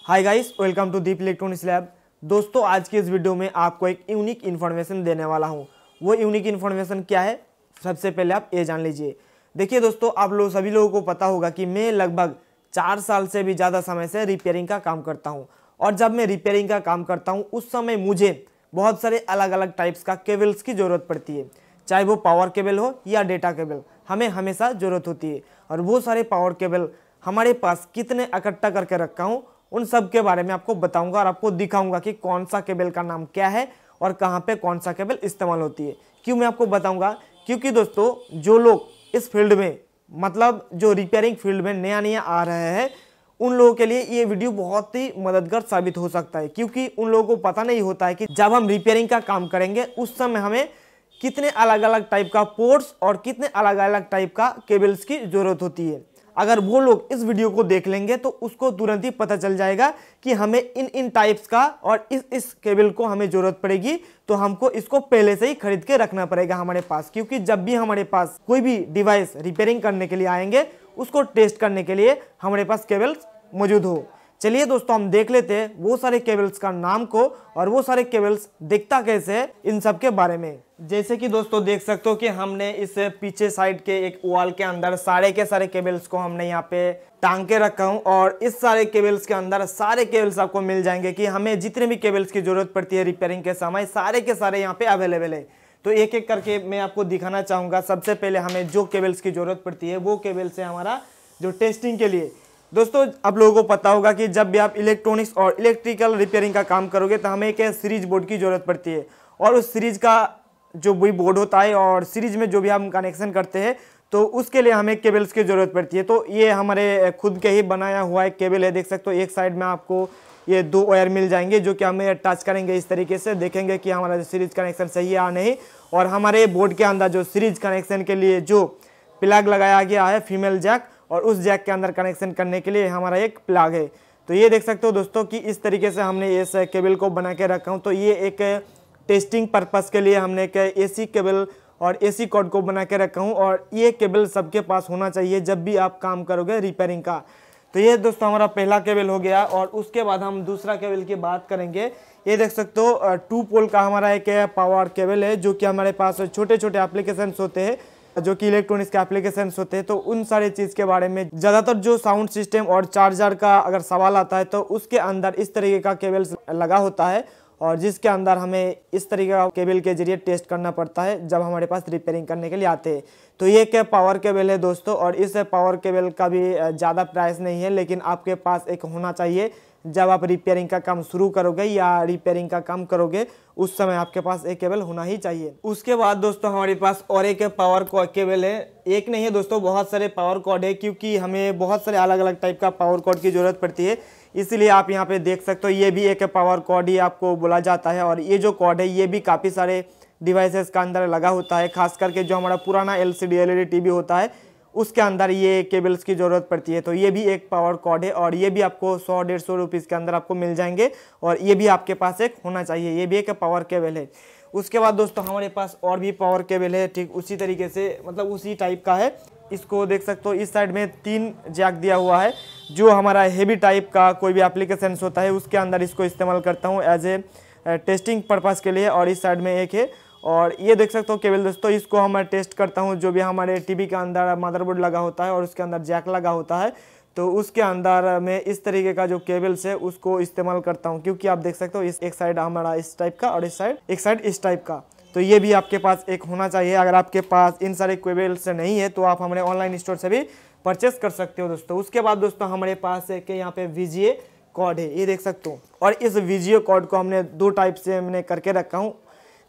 Hi guys, welcome to Deep electronics lab. दोस्तों, आज की इस वीडियो में आपको एक यूनिक इन्फॉर्मेशन देने वाला हूं। वो यूनिक इन्फॉर्मेशन क्या है, सबसे पहले आप ये जान लीजिए। देखिए दोस्तों, आप लोग सभी लोगों को पता होगा कि मैं लगभग 4 साल से भी ज़्यादा समय से रिपेयरिंग का काम करता हूँ। और जब मैं रिपेयरिंग का काम करता हूँ उस समय मुझे बहुत सारे अलग अलग टाइप्स का केबल्स की ज़रूरत पड़ती है। चाहे वो पावर केबल हो या डेटा केबल, हमें हमेशा ज़रूरत होती है। और वो सारे पावर केबल हमारे पास कितने इकट्ठा करके रखा हूँ, उन सब के बारे में आपको बताऊंगा और आपको दिखाऊंगा कि कौन सा केबल का नाम क्या है और कहाँ पे कौन सा केबल इस्तेमाल होती है। क्यों मैं आपको बताऊंगा? क्योंकि दोस्तों, जो लोग इस फील्ड में मतलब जो रिपेयरिंग फील्ड में नया नया आ रहे हैं, उन लोगों के लिए ये वीडियो बहुत ही मददगार साबित हो सकता है। क्योंकि उन लोगों को पता नहीं होता है कि जब हम रिपेयरिंग का काम करेंगे उस समय हमें कितने अलग अलग टाइप का पोर्ट्स और कितने अलग अलग टाइप का केबल्स की जरूरत होती है। अगर वो लोग इस वीडियो को देख लेंगे तो उसको तुरंत ही पता चल जाएगा कि हमें इन टाइप्स का और इस केबल को हमें जरूरत पड़ेगी, तो हमको इसको पहले से ही खरीद के रखना पड़ेगा हमारे पास। क्योंकि जब भी हमारे पास कोई भी डिवाइस रिपेयरिंग करने के लिए आएंगे, उसको टेस्ट करने के लिए हमारे पास केबल्स मौजूद हो। चलिए दोस्तों, हम देख लेते हैं वो सारे केबल्स का नाम को और वो सारे केबल्स दिखता कैसे है, इन सब के बारे में। जैसे कि दोस्तों देख सकते हो कि हमने इस पीछे साइड के एक वॉल के अंदर सारे के सारे केबल्स को हमने यहाँ पे टांग के रखा हूँ। और इस सारे केबल्स के अंदर सारे केबल्स आपको मिल जाएंगे कि हमें जितने भी केबल्स की जरूरत पड़ती है रिपेयरिंग के समय, सारे के सारे यहाँ पे अवेलेबल है। तो एक एक करके मैं आपको दिखाना चाहूँगा। सबसे पहले हमें जो केबल्स की जरूरत पड़ती है वो केबल्स है हमारा जो टेस्टिंग के लिए। दोस्तों, आप लोगों को पता होगा कि जब भी आप इलेक्ट्रॉनिक्स और इलेक्ट्रिकल रिपेयरिंग का काम करोगे तो हमें एक सीरीज बोर्ड की ज़रूरत पड़ती है। और उस सीरीज का जो भी बोर्ड होता है और सीरीज में जो भी हम कनेक्शन करते हैं, तो उसके लिए हमें केबल्स की ज़रूरत पड़ती है। तो ये हमारे खुद के ही बनाया हुआ एक केबल है। देख सकते हो, एक साइड में आपको ये 2 वायर मिल जाएंगे जो कि हमें टच करेंगे। इस तरीके से देखेंगे कि हमारा जो सीरीज कनेक्शन सही है या नहीं। और हमारे बोर्ड के अंदर जो सीरीज कनेक्शन के लिए जो प्लग लगाया गया है, फीमेल जैक, और उस जैक के अंदर कनेक्शन करने के लिए हमारा एक प्लग है। तो ये देख सकते हो दोस्तों कि इस तरीके से हमने इस केबल को बना के रखा हूँ। तो ये एक टेस्टिंग पर्पस के लिए हमने एक एसी केबल और एसी कॉर्ड को बना के रखा हूँ। और ये केबल सबके पास होना चाहिए जब भी आप काम करोगे रिपेयरिंग का। तो ये दोस्तों हमारा पहला केबल हो गया। और उसके बाद हम दूसरा केबल की बात करेंगे। ये देख सकते हो 2 पोल का हमारा एक पावर केबल है, जो कि हमारे पास छोटे छोटे एप्लीकेशंस होते हैं, जो कि इलेक्ट्रॉनिक्स के एप्लीकेशंस होते हैं। तो उन सारे चीज़ के बारे में ज़्यादातर जो साउंड सिस्टम और चार्जर का अगर सवाल आता है तो उसके अंदर इस तरीके का केबल लगा होता है, और जिसके अंदर हमें इस तरीके का केबल के जरिए टेस्ट करना पड़ता है जब हमारे पास रिपेयरिंग करने के लिए आते हैं। तो ये क्या पावर केबल है दोस्तों। और इस पावर केबल का भी ज़्यादा प्राइस नहीं है, लेकिन आपके पास एक होना चाहिए। जब आप रिपेयरिंग का काम शुरू करोगे या रिपेयरिंग का काम करोगे उस समय आपके पास एक केबल होना ही चाहिए। उसके बाद दोस्तों हमारे पास और एक पावर केबल है। एक नहीं है दोस्तों, बहुत सारे पावर कॉर्ड है, क्योंकि हमें बहुत सारे अलग अलग टाइप का पावर कॉर्ड की ज़रूरत पड़ती है। इसीलिए आप यहाँ पे देख सकते हो, ये भी एक पावर कॉर्ड ही आपको बोला जाता है। और ये जो कॉर्ड है ये भी काफ़ी सारे डिवाइसेस का अंदर लगा होता है। खास करके जो हमारा पुराना LCD LED टीवी होता है उसके अंदर ये केबल्स की ज़रूरत पड़ती है। तो ये भी एक पावर कॉर्ड है, और ये भी आपको 100-150 रुपीज़ के अंदर आपको मिल जाएंगे। और ये भी आपके पास एक होना चाहिए, ये भी एक पावर केबल है। उसके बाद दोस्तों हमारे पास और भी पावर केबल है, ठीक उसी तरीके से, मतलब उसी टाइप का है। इसको देख सकते हो, इस साइड में 3 जैक दिया हुआ है, जो हमारा हेवी टाइप का कोई भी एप्लीकेशन होता है उसके अंदर इसको इस्तेमाल करता हूँ एज ए टेस्टिंग पर्पज़ के लिए। और इस साइड में एक है। और ये देख सकते हो केबल दोस्तों, इसको हम टेस्ट करता हूँ। जो भी हमारे टीवी के अंदर मदरबोर्ड लगा होता है और उसके अंदर जैक लगा होता है, तो उसके अंदर मैं इस तरीके का जो केबल्स है उसको इस्तेमाल करता हूँ। क्योंकि आप देख सकते हो इस एक साइड हमारा इस टाइप का और एक साइड इस टाइप का। तो ये भी आपके पास एक होना चाहिए। अगर आपके पास इन सारे केबल्स नहीं है तो आप हमारे ऑनलाइन स्टोर से भी परचेस कर सकते हो दोस्तों। उसके बाद दोस्तों हमारे पास एक यहाँ पे VGA कॉर्ड है, ये देख सकते हो। और इस VGA कॉर्ड को हमने 2 टाइप से हमने करके रखा हूँ।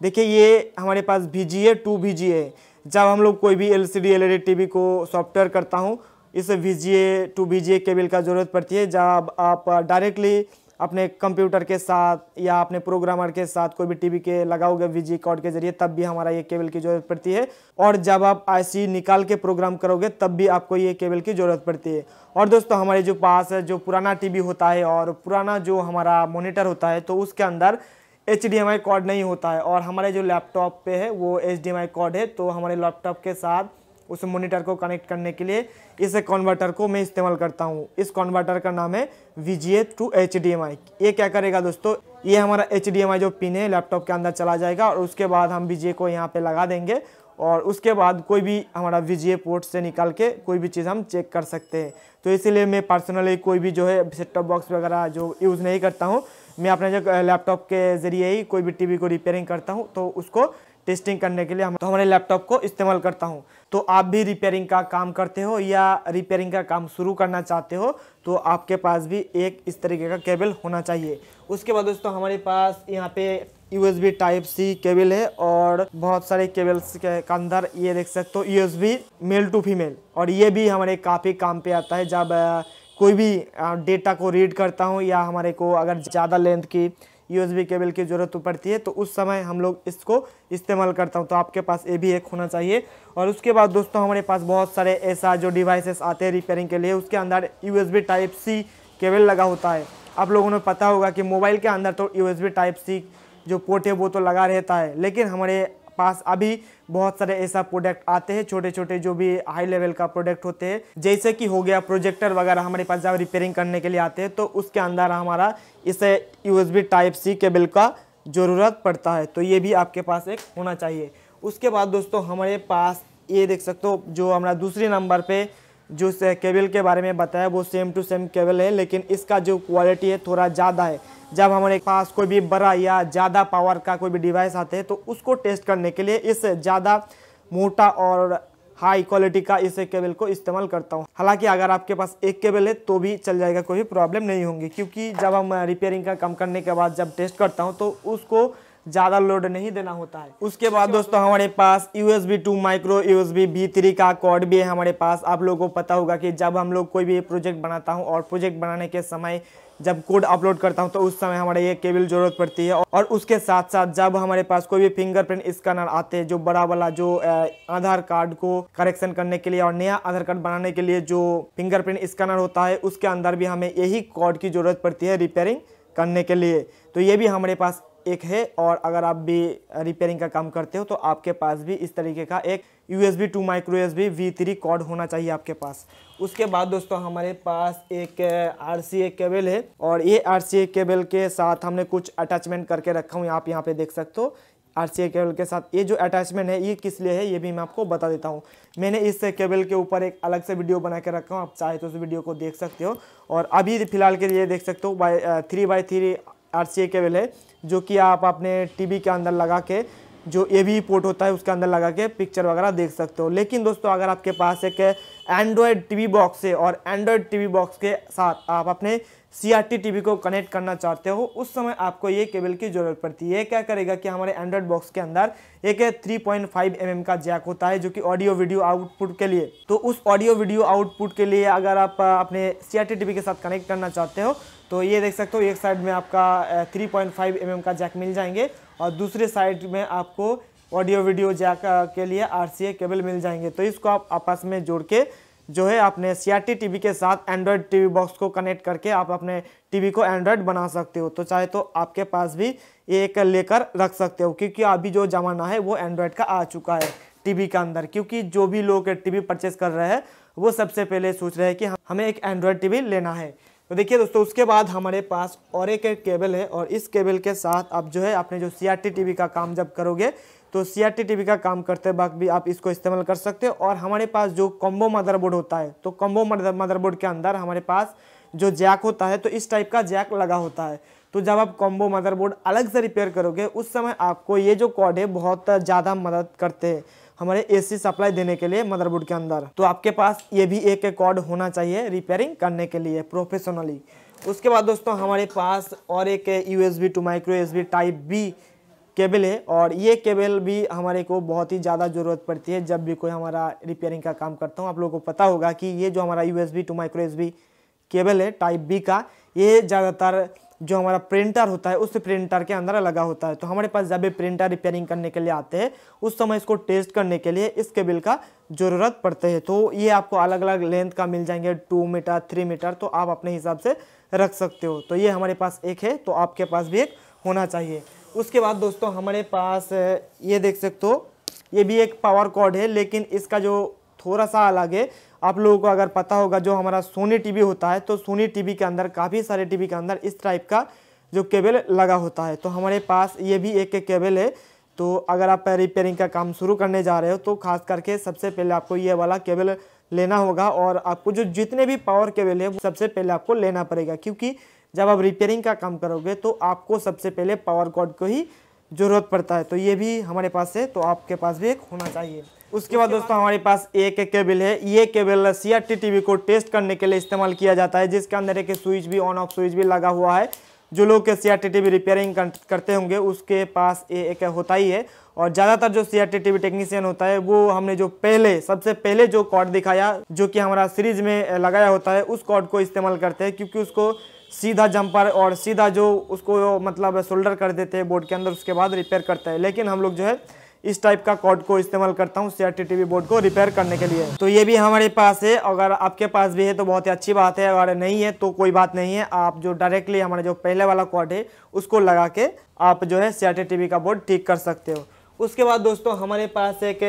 देखिए, ये हमारे पास VGA 2 VGA है। जब हम लोग कोई भी LCD LED टीवी को सॉफ्टवेयर करता हूँ, इस VGA 2 VGA केबल का ज़रूरत पड़ती है। जब आप डायरेक्टली अपने कंप्यूटर के साथ या अपने प्रोग्रामर के साथ कोई भी टीवी के लगाओगे VGA कॉर्ड के जरिए, तब भी हमारा ये केबल की ज़रूरत पड़ती है। और जब आप IC निकाल के प्रोग्राम करोगे तब भी आपको ये केबल की ज़रूरत पड़ती है। और दोस्तों हमारे जो पास जो पुराना टीवी होता है और पुराना जो हमारा मॉनिटर होता है, तो उसके अंदर HDMI कॉर्ड नहीं होता है। और हमारे जो लैपटॉप पे है वो HDMI कॉर्ड है। तो हमारे लैपटॉप के साथ उस मॉनिटर को कनेक्ट करने के लिए इस कन्वर्टर को मैं इस्तेमाल करता हूँ। इस कन्वर्टर का नाम है VGA to HDMI। ये क्या करेगा दोस्तों, ये हमारा HDMI जो पिन है लैपटॉप के अंदर चला जाएगा और उसके बाद हम VGA को यहाँ पे लगा देंगे और उसके बाद कोई भी हमारा VGA पोर्ट से निकाल के कोई भी चीज़ हम चेक कर सकते हैं। तो इसीलिए मैं पर्सनली कोई भी जो है सेट टॉप बॉक्स वगैरह जो यूज़ नहीं करता हूँ। मैं अपने जो लैपटॉप के ज़रिए ही कोई भी टीवी को रिपेयरिंग करता हूँ, तो उसको टेस्टिंग करने के लिए हम हमारे लैपटॉप को इस्तेमाल करता हूँ। तो आप भी रिपेयरिंग का काम करते हो या रिपेयरिंग का काम शुरू करना चाहते हो तो आपके पास भी एक इस तरीके का केबल होना चाहिए। उसके बाद दोस्तों हमारे पास यहाँ पे USB Type-C केबल है और बहुत सारे केबल्स के अंदर ये देख सकते हो USB मेल टू फीमेल, और ये भी हमारे काफ़ी काम पे आता है जब कोई भी डेटा को रीड करता हूँ या हमारे को अगर ज़्यादा लेंथ की USB केबल की ज़रूरत पड़ती है तो उस समय हम लोग इसको इस्तेमाल करता हूँ। तो आपके पास ये भी एक होना चाहिए। और उसके बाद दोस्तों हमारे पास बहुत सारे ऐसा जो डिवाइसेस आते हैं रिपेयरिंग के लिए, उसके अंदर USB Type-C केबल लगा होता है। आप लोगों ने पता होगा कि मोबाइल के अंदर तो USB Type-C जो पोर्ट है वो तो लगा रहता है, लेकिन हमारे पास अभी बहुत सारे ऐसा प्रोडक्ट आते हैं छोटे छोटे जो भी हाई लेवल का प्रोडक्ट होते हैं, जैसे कि हो गया प्रोजेक्टर वगैरह हमारे पास जब रिपेयरिंग करने के लिए आते हैं तो उसके अंदर हमारा इसे USB Type-C केबल का ज़रूरत पड़ता है। तो ये भी आपके पास एक होना चाहिए। उसके बाद दोस्तों हमारे पास ये देख सकते हो जो हमारा दूसरे नंबर पे जो केबल के बारे में बताया वो सेम टू सेम केबल है, लेकिन इसका जो क्वालिटी है थोड़ा ज़्यादा है। जब हमारे पास कोई भी बड़ा या ज़्यादा पावर का कोई भी डिवाइस आते हैं तो उसको टेस्ट करने के लिए इस ज़्यादा मोटा और हाई क्वालिटी का इस केबल को इस्तेमाल करता हूँ। हालांकि अगर आपके पास एक केबल है तो भी चल जाएगा, कोई प्रॉब्लम नहीं होंगी, क्योंकि जब हम रिपेयरिंग का काम करने के बाद जब टेस्ट करता हूँ तो उसको ज़्यादा लोड नहीं देना होता है। उसके बाद दोस्तों हमारे पास USB to micro USB V3 का कॉर्ड भी है हमारे पास। आप लोगों को पता होगा कि जब हम लोग कोई भी प्रोजेक्ट बनाता हूँ और प्रोजेक्ट बनाने के समय जब कोड अपलोड करता हूँ तो उस समय हमारे ये केबल ज़रूरत पड़ती है। और उसके साथ साथ जब हमारे पास कोई भी फिंगरप्रिंट स्कैनर आते हैं, जो बड़ा वाला जो आधार कार्ड को करेक्शन करने के लिए और नया आधार कार्ड बनाने के लिए जो फिंगरप्रिंट स्कैनर होता है, उसके अंदर भी हमें यही कॉर्ड की ज़रूरत पड़ती है रिपेयरिंग करने के लिए। तो ये भी हमारे पास एक है। और अगर आप भी रिपेयरिंग का काम करते हो तो आपके पास भी इस तरीके का एक USB to micro USB V3 cord होना चाहिए आपके पास। उसके बाद दोस्तों हमारे पास एक RCA केबल है और ये RCA केबल के साथ हमने कुछ अटैचमेंट करके रखा हूँ। आप यहाँ पे देख सकते हो RCA केबल के साथ ये जो अटैचमेंट है ये किस लिए है ये भी मैं आपको बता देता हूँ। मैंने इस केबल के ऊपर एक अलग से वीडियो बना के रखा हूँ, आप चाहे तो उस वीडियो को देख सकते हो। और अभी फिलहाल के लिए देख सकते हो 3x3 RCA केबल है, जो कि आप अपने टीवी के अंदर लगा के जो AV पोर्ट होता है उसके अंदर लगा के पिक्चर वगैरह देख सकते हो। लेकिन दोस्तों अगर आपके पास एक एंड्रॉयड टीवी बॉक्स है और एंड्रॉयड टीवी बॉक्स के साथ आप अपने CRT टीवी को कनेक्ट करना चाहते हो, उस समय आपको ये केबल की ज़रूरत पड़ती है। ये क्या करेगा कि हमारे एंड्रॉयड बॉक्स के अंदर एक 3.5 mm का जैक होता है जो कि ऑडियो वीडियो आउटपुट के लिए। तो उस ऑडियो वीडियो आउटपुट के लिए अगर आप अपने CRT टीवी के साथ कनेक्ट करना चाहते हो तो ये देख सकते हो एक साइड में आपका 3.5 mm का जैक मिल जाएंगे और दूसरे साइड में आपको ऑडियो वीडियो जैक के लिए RCA केबल मिल जाएंगे। तो इसको आप आपस में जोड़ के जो है अपने CRT टीवी के साथ एंड्रॉयड टीवी बॉक्स को कनेक्ट करके आप अपने टीवी को एंड्रॉयड बना सकते हो। तो चाहे तो आपके पास भी एक लेकर रख सकते हो, क्योंकि अभी जो ज़माना है वो एंड्रॉयड का आ चुका है टीवी के अंदर। क्योंकि जो भी लोग टीवी परचेस कर रहे हैं वो सबसे पहले सोच रहे हैं कि हमें एक एंड्रॉयड टीवी लेना है। तो देखिए दोस्तों उसके बाद हमारे पास और एक केबल है और इस केबल के साथ आप जो है अपने जो CRT टीवी का काम जब करोगे तो CRT टीवी का काम करते वक्त भी आप इसको इस्तेमाल कर सकते हो। और हमारे पास जो कॉम्बो मदरबोर्ड होता है, तो कॉम्बो मदरबोर्ड के अंदर हमारे पास जो जैक होता है तो इस टाइप का जैक लगा होता है। तो जब आप कॉम्बो मदरबोर्ड अलग से रिपेयर करोगे उस समय आपको ये जो कॉर्ड है बहुत ज़्यादा मदद करते हैं हमारे AC सप्लाई देने के लिए मदरबोर्ड के अंदर। तो आपके पास ये भी एक कॉर्ड होना चाहिए रिपेयरिंग करने के लिए प्रोफेशनली। उसके बाद दोस्तों हमारे पास और एक USB to micro USB Type-B cable है और ये केबल भी हमारे को बहुत ही ज़्यादा ज़रूरत पड़ती है जब भी कोई हमारा रिपेयरिंग का काम करता हूँ। आप लोगों को पता होगा कि ये जो हमारा USB to micro USB cable है Type-B का, ये ज़्यादातर जो हमारा प्रिंटर होता है उस प्रिंटर के अंदर लगा होता है। तो हमारे पास जब भी प्रिंटर रिपेयरिंग करने के लिए आते हैं उस समय इसको टेस्ट करने के लिए इस केबल का ज़रूरत पड़ते है। तो ये आपको अलग अलग लेंथ का मिल जाएंगे, 2 मीटर 3 मीटर, तो आप अपने हिसाब से रख सकते हो। तो ये हमारे पास एक है, तो आपके पास भी एक होना चाहिए। उसके बाद दोस्तों हमारे पास ये देख सकते हो ये भी एक पावर कॉर्ड है, लेकिन इसका जो थोड़ा सा अलग है। आप लोगों को अगर पता होगा, जो हमारा सोनी टीवी होता है, तो सोनी टीवी के अंदर काफ़ी सारे टीवी के अंदर इस टाइप का जो केबल लगा होता है। तो हमारे पास ये भी एक केबल है। तो अगर आप रिपेयरिंग का काम शुरू करने जा रहे हो तो खास करके सबसे पहले आपको ये वाला केबल लेना होगा, और आपको जो जितने भी पावर केबल है वो सबसे पहले आपको लेना पड़ेगा, क्योंकि जब आप रिपेयरिंग का काम करोगे तो आपको सबसे पहले पावर कॉर्ड को ही ज़रूरत पड़ता है। तो ये भी हमारे पास है, तो आपके पास भी एक होना चाहिए। उसके बाद दोस्तों हमारे पास एक केबल है। ये केबल CRT टीवी को टेस्ट करने के लिए इस्तेमाल किया जाता है, जिसके अंदर एक स्विच भी, ऑन ऑफ स्विच भी लगा हुआ है। जो लोग CRT टीवी रिपेयरिंग करते होंगे उसके पास ये एक होता ही है। और ज़्यादातर जो CRT टीवी टेक्नीशियन होता है वो हमने जो सबसे पहले जो कॉर्ड दिखाया, जो कि हमारा सीरीज में लगाया होता है, उस कॉर्ड को इस्तेमाल करते हैं, क्योंकि उसको सीधा जंपर और सीधा जो उसको मतलब सोल्डर कर देते हैं बोर्ड के अंदर, उसके बाद रिपेयर करता है। लेकिन हम लोग जो है इस टाइप का कॉर्ड को इस्तेमाल करता हूँ CRT टीवी बोर्ड को रिपेयर करने के लिए। तो ये भी हमारे पास है। अगर आपके पास भी है तो बहुत ही अच्छी बात है, अगर नहीं है तो कोई बात नहीं है। आप जो डायरेक्टली हमारा जो पहले वाला कॉर्ड है उसको लगा के आप जो है CRT टीवी का बोर्ड ठीक कर सकते हो। उसके बाद दोस्तों हमारे पास एक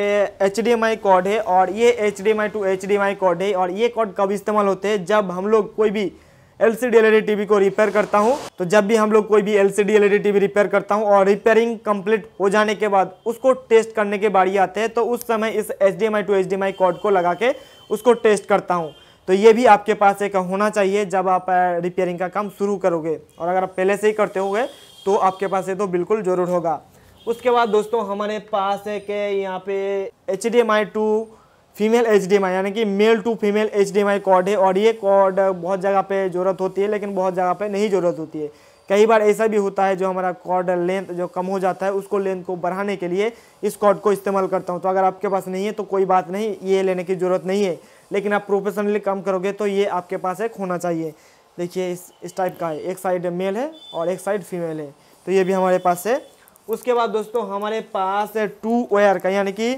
HDMI कॉर्ड है, और ये HDMI टू HDMI कॉर्ड है। और ये कॉर्ड कब इस्तेमाल होते हैं, जब हम लोग कोई भी LCD LED टीवी को रिपेयर करता हूँ। तो जब भी हम लोग कोई भी LCD LED टीवी रिपेयर करता हूँ और रिपेयरिंग कंप्लीट हो जाने के बाद उसको टेस्ट करने के बारी आते हैं, तो उस समय इस HDMI टू HDMI कॉर्ड को लगा के उसको टेस्ट करता हूँ। तो ये भी आपके पास एक होना चाहिए जब आप रिपेयरिंग का काम शुरू करोगे, और अगर आप पहले से ही करते होगे तो आपके पास ये तो बिल्कुल ज़रूर होगा। उसके बाद दोस्तों हमारे पास एक यहाँ पे HDMI टू फीमेल HDMI यानी कि male to female HDMI cord है। और ये कॉर्ड बहुत जगह पे ज़रूरत होती है, लेकिन बहुत जगह पे नहीं ज़रूरत होती है। कई बार ऐसा भी होता है जो हमारा कॉर्ड लेंथ जो कम हो जाता है, उसको लेंथ को बढ़ाने के लिए इस कॉर्ड को इस्तेमाल करता हूँ। तो अगर आपके पास नहीं है तो कोई बात नहीं, ये लेने की ज़रूरत नहीं है। लेकिन आप प्रोफेशनली काम करोगे तो ये आपके पास एक होना चाहिए। देखिए इस टाइप का है, एक साइड मेल है और एक साइड फीमेल है। तो ये भी हमारे पास है। उसके बाद दोस्तों हमारे पास 2 वायर का, यानी कि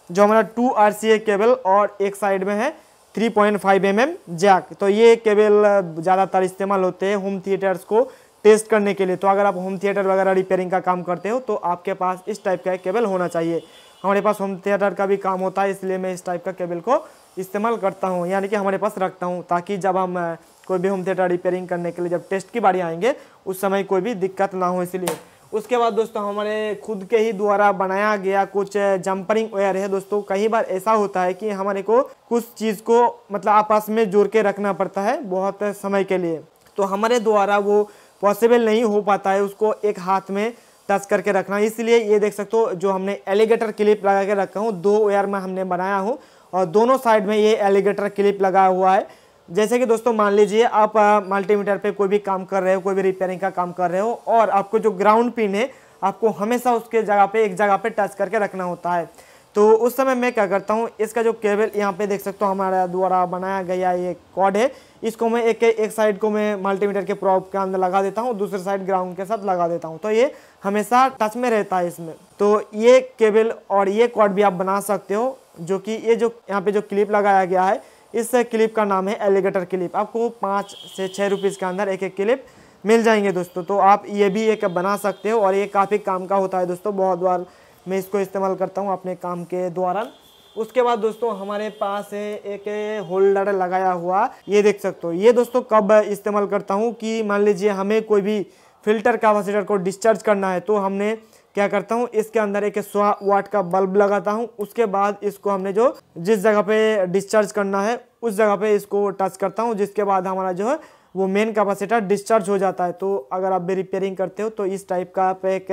जो हमारा 2 RCA केबल, और एक साइड में है 3.5 mm जैक। तो ये केबल ज़्यादातर इस्तेमाल होते हैं होम थिएटर्स को टेस्ट करने के लिए। तो अगर आप होम थिएटर वगैरह रिपेयरिंग का काम करते हो तो आपके पास इस टाइप का केबल होना चाहिए। हमारे पास होम थिएटर का भी काम होता है, इसलिए मैं इस टाइप का केबल को इस्तेमाल करता हूँ, यानी कि हमारे पास रखता हूँ, ताकि जब हम कोई भी होम थिएटर रिपेयरिंग करने के लिए जब टेस्ट की बारी आएंगे उस समय कोई भी दिक्कत ना हो, इसलिए। उसके बाद दोस्तों हमारे खुद के ही द्वारा बनाया गया कुछ जंपरिंग वायर है। दोस्तों कई बार ऐसा होता है कि हमारे को कुछ चीज़ को मतलब आपस में जोड़ के रखना पड़ता है बहुत समय के लिए, तो हमारे द्वारा वो पॉसिबल नहीं हो पाता है उसको एक हाथ में टच करके रखना। इसलिए ये देख सकते हो जो हमने एलिगेटर क्लिप लगा के रखा हूँ, 2 वायर में हमने बनाया हूँ, और दोनों साइड में ये एलिगेटर क्लिप लगा हुआ है। जैसे कि दोस्तों मान लीजिए आप मल्टीमीटर पे कोई भी काम कर रहे हो, कोई भी रिपेयरिंग का काम कर रहे हो, और आपको जो ग्राउंड पिन है आपको हमेशा उसके जगह पे एक जगह पे टच करके रखना होता है। तो उस समय मैं क्या करता हूँ, इसका जो केबल यहाँ पे देख सकते हो हमारा द्वारा बनाया गया ये कॉर्ड है, इसको मैं एक साइड को मैं मल्टीमीटर के प्रोब के अंदर लगा देता हूँ, दूसरे साइड ग्राउंड के साथ लगा देता हूँ, तो ये हमेशा टच में रहता है इसमें। तो ये केबल और ये कॉर्ड भी आप बना सकते हो, जो कि ये जो यहाँ पे जो क्लिप लगाया गया है, इस क्लिप का नाम है एलिगेटर क्लिप। आपको 5 से 6 रुपीज़ के अंदर एक क्लिप मिल जाएंगे दोस्तों। तो आप ये भी एक बना सकते हो, और ये काफ़ी काम का होता है दोस्तों। बहुत बार मैं इसको इस्तेमाल करता हूँ अपने काम के दौरान। उसके बाद दोस्तों हमारे पास है एक होल्डर लगाया हुआ, ये देख सकते हो। ये दोस्तों कब इस्तेमाल करता हूँ कि मान लीजिए हमें कोई भी फिल्टर कैपेसिटर को डिस्चार्ज करना है, तो हमने क्या करता हूँ, इसके अंदर एक 100 वाट का बल्ब लगाता हूँ। उसके बाद इसको हमने जो जिस जगह पे डिस्चार्ज करना है उस जगह पे इसको टच करता हूँ, जिसके बाद हमारा जो है वो मेन कैपेसिटर डिस्चार्ज हो जाता है। तो अगर आप भी रिपेयरिंग करते हो तो इस टाइप का आप एक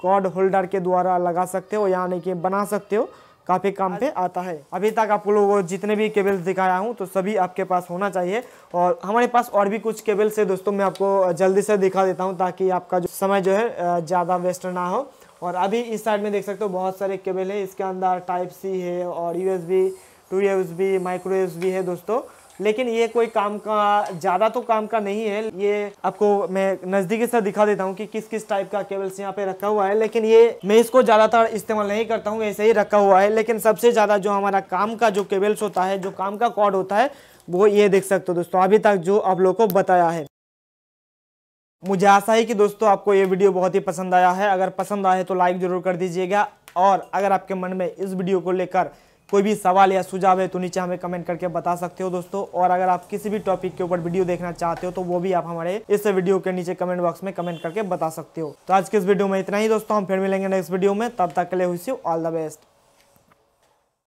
कॉर्ड होल्डर के द्वारा लगा सकते हो, यानी कि बना सकते हो, काफ़ी काम पे आता है। अभी तक आप लोगों को जितने भी केबल्स दिखाया हूँ तो सभी आपके पास होना चाहिए, और हमारे पास और भी कुछ केबल्स है दोस्तों, मैं आपको जल्दी से दिखा देता हूँ ताकि आपका जो समय जो है ज़्यादा वेस्ट ना हो। और अभी इस साइड में देख सकते हो बहुत सारे केबल है, इसके अंदर टाइप सी है और USB to USB micro USB है दोस्तों। लेकिन ये कोई काम का ज़्यादा तो काम का नहीं है। ये आपको मैं नज़दीकी से दिखा देता हूँ कि किस किस टाइप का केबल्स यहाँ पे रखा हुआ है, लेकिन ये मैं इसको ज़्यादातर इस्तेमाल नहीं करता हूँ, ऐसे ही रखा हुआ है। लेकिन सबसे ज़्यादा जो हमारा काम का जो केबल्स होता है, जो काम का कॉर्ड होता है, वो ये देख सकते हो दोस्तों, अभी तक जो आप लोगों को बताया है। मुझे आशा है कि दोस्तों आपको ये वीडियो बहुत ही पसंद आया है। अगर पसंद आए तो लाइक ज़रूर कर दीजिएगा, और अगर आपके मन में इस वीडियो को लेकर कोई भी सवाल या सुझाव है तो नीचे हमें कमेंट करके बता सकते हो दोस्तों। और अगर आप किसी भी टॉपिक के ऊपर वीडियो देखना चाहते हो तो वो भी आप हमारे इस वीडियो के नीचे कमेंट बॉक्स में कमेंट करके बता सकते हो। तो आज के इस वीडियो में इतना ही दोस्तों, हम फिर मिलेंगे नेक्स्ट वीडियो में, तब तक के लिए wish you all the best.